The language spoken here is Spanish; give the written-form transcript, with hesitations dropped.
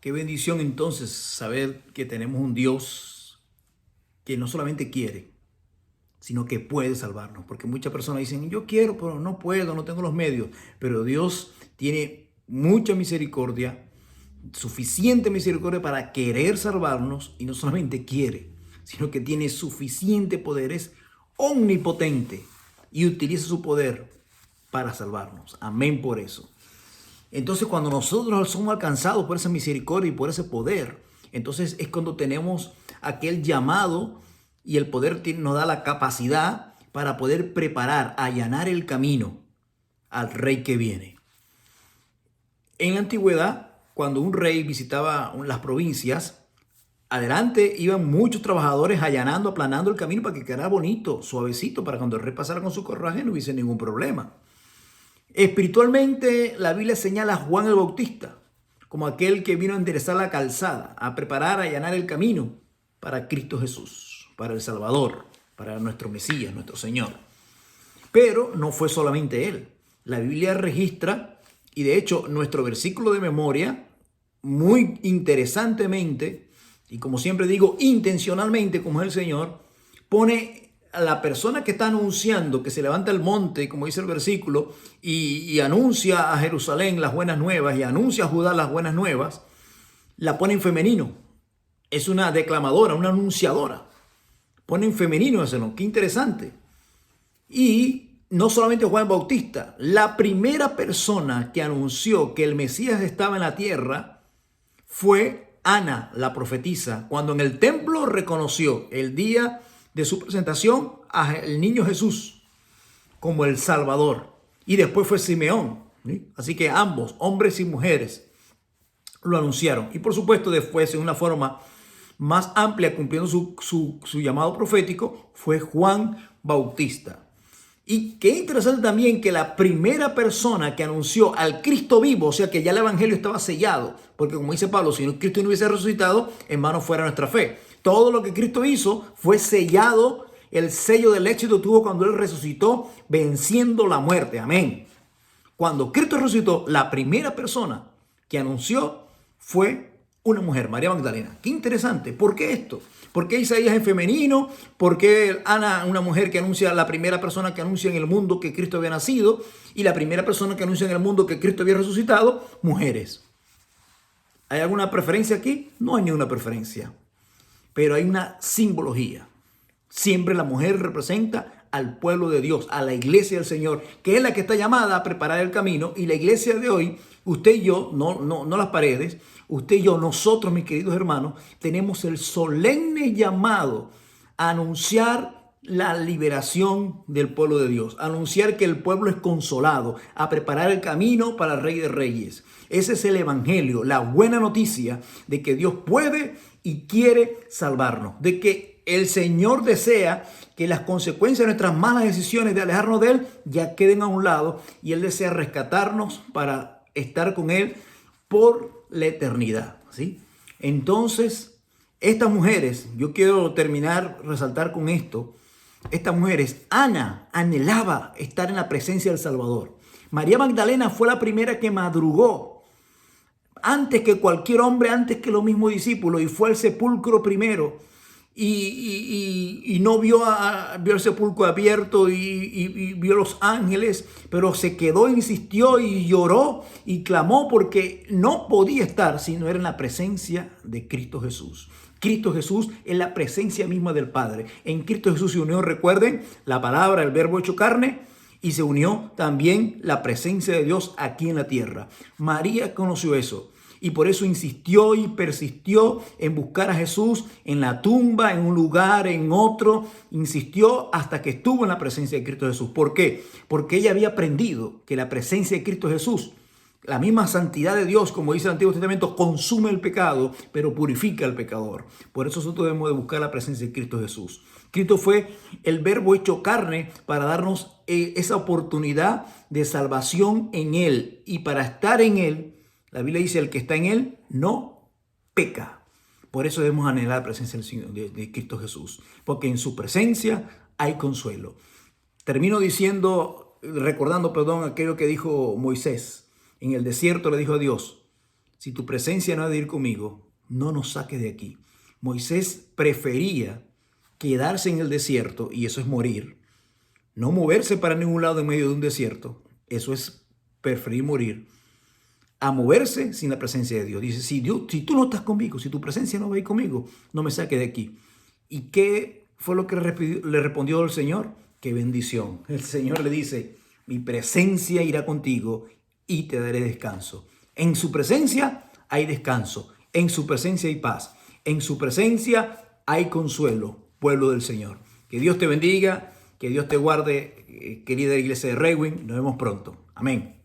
Qué bendición entonces saber que tenemos un Dios que no solamente quiere, sino que puede salvarnos. Porque muchas personas dicen, yo quiero, pero no puedo, no tengo los medios. Pero Dios tiene mucha misericordia, suficiente misericordia para querer salvarnos, y no solamente quiere, sino que tiene suficiente poder, es omnipotente y utiliza su poder para salvarnos. Amén por eso. Entonces, cuando nosotros somos alcanzados por esa misericordia y por ese poder, entonces es cuando tenemos aquel llamado, y el poder nos da la capacidad para poder preparar, allanar el camino al rey que viene. En la antigüedad, cuando un rey visitaba las provincias, adelante iban muchos trabajadores allanando, aplanando el camino para que quedara bonito, suavecito, para cuando el rey pasara con su carruaje no hubiese ningún problema. Espiritualmente, la Biblia señala a Juan el Bautista como aquel que vino a enderezar la calzada, a preparar, a allanar el camino para Cristo Jesús, para el Salvador, para nuestro Mesías, nuestro Señor. Pero no fue solamente él. La Biblia registra, y de hecho nuestro versículo de memoria, muy interesantemente, y como siempre digo, intencionalmente, como es el Señor, pone a la persona que está anunciando, que se levanta el monte, como dice el versículo, y anuncia a Jerusalén las buenas nuevas, y anuncia a Judá las buenas nuevas, la pone en femenino. Es una declamadora, una anunciadora. Pone en femenino ese nombre. Qué interesante. Y no solamente Juan Bautista, la primera persona que anunció que el Mesías estaba en la tierra fue Ana, la profetisa, cuando en el templo reconoció el día de su presentación al niño Jesús como el Salvador. Y después fue Simeón, ¿sí? Así que ambos, hombres y mujeres, lo anunciaron. Y por supuesto después, en una forma más amplia, cumpliendo su llamado profético, fue Juan Bautista. Y qué interesante también que la primera persona que anunció al Cristo vivo, o sea que ya el evangelio estaba sellado, porque como dice Pablo, si Cristo no hubiese resucitado, en vano fuera nuestra fe. Todo lo que Cristo hizo fue sellado, el sello del éxito tuvo cuando Él resucitó, venciendo la muerte. Amén. Cuando Cristo resucitó, la primera persona que anunció fue una mujer, María Magdalena. Qué interesante. ¿Por qué esto? ¿Por qué Isaías en femenino? ¿Por qué Ana, una mujer que anuncia, la primera persona que anuncia en el mundo que Cristo había nacido? Y la primera persona que anuncia en el mundo que Cristo había resucitado, mujeres. ¿Hay alguna preferencia aquí? No hay ninguna preferencia. Pero hay una simbología. Siempre la mujer representa al pueblo de Dios, a la iglesia del Señor, que es la que está llamada a preparar el camino. Y la iglesia de hoy, usted y yo, no las paredes, usted y yo, nosotros, mis queridos hermanos, tenemos el solemne llamado a anunciar la liberación del pueblo de Dios, a anunciar que el pueblo es consolado, a preparar el camino para el Rey de Reyes. Ese es el evangelio, la buena noticia de que Dios puede y quiere salvarnos, de que el Señor desea que las consecuencias de nuestras malas decisiones de alejarnos de Él ya queden a un lado, y Él desea rescatarnos para estar con Él por la eternidad, ¿sí? Entonces, estas mujeres, yo quiero terminar, resaltar con esto, estas mujeres, Ana anhelaba estar en la presencia del Salvador. María Magdalena fue la primera que madrugó, antes que cualquier hombre, antes que los mismos discípulos, y fue al sepulcro primero. Y no vio el sepulcro abierto y vio los ángeles, pero se quedó, insistió y lloró y clamó porque no podía estar si no era en la presencia de Cristo Jesús. Cristo Jesús es la presencia misma del Padre. En Cristo Jesús se unió, recuerden, la palabra, el verbo hecho carne, y se unió también la presencia de Dios aquí en la tierra. María conoció eso. Y por eso insistió y persistió en buscar a Jesús en la tumba, en un lugar, en otro. Insistió hasta que estuvo en la presencia de Cristo Jesús. ¿Por qué? Porque ella había aprendido que la presencia de Cristo Jesús, la misma santidad de Dios, como dice el Antiguo Testamento, consume el pecado, pero purifica al pecador. Por eso nosotros debemos de buscar la presencia de Cristo Jesús. Cristo fue el verbo hecho carne para darnos esa oportunidad de salvación en Él. Y para estar en Él, la Biblia dice, el que está en Él no peca. Por eso debemos anhelar la presencia del Señor, de Cristo Jesús, porque en su presencia hay consuelo. Termino recordando aquello que dijo Moisés. En el desierto le dijo a Dios, si tu presencia no ha de ir conmigo, no nos saques de aquí. Moisés prefería quedarse en el desierto, y eso es morir. No moverse para ningún lado en medio de un desierto, eso es preferir morir, a moverse sin la presencia de Dios. Dice, si tú no estás conmigo, si tu presencia no va a ir conmigo, no me saques de aquí. ¿Y qué fue lo que le respondió el Señor? ¡Qué bendición! El Señor le dice, mi presencia irá contigo y te daré descanso. En su presencia hay descanso, en su presencia hay paz, en su presencia hay consuelo, pueblo del Señor. Que Dios te bendiga, que Dios te guarde, querida iglesia de Rewind. Nos vemos pronto. Amén.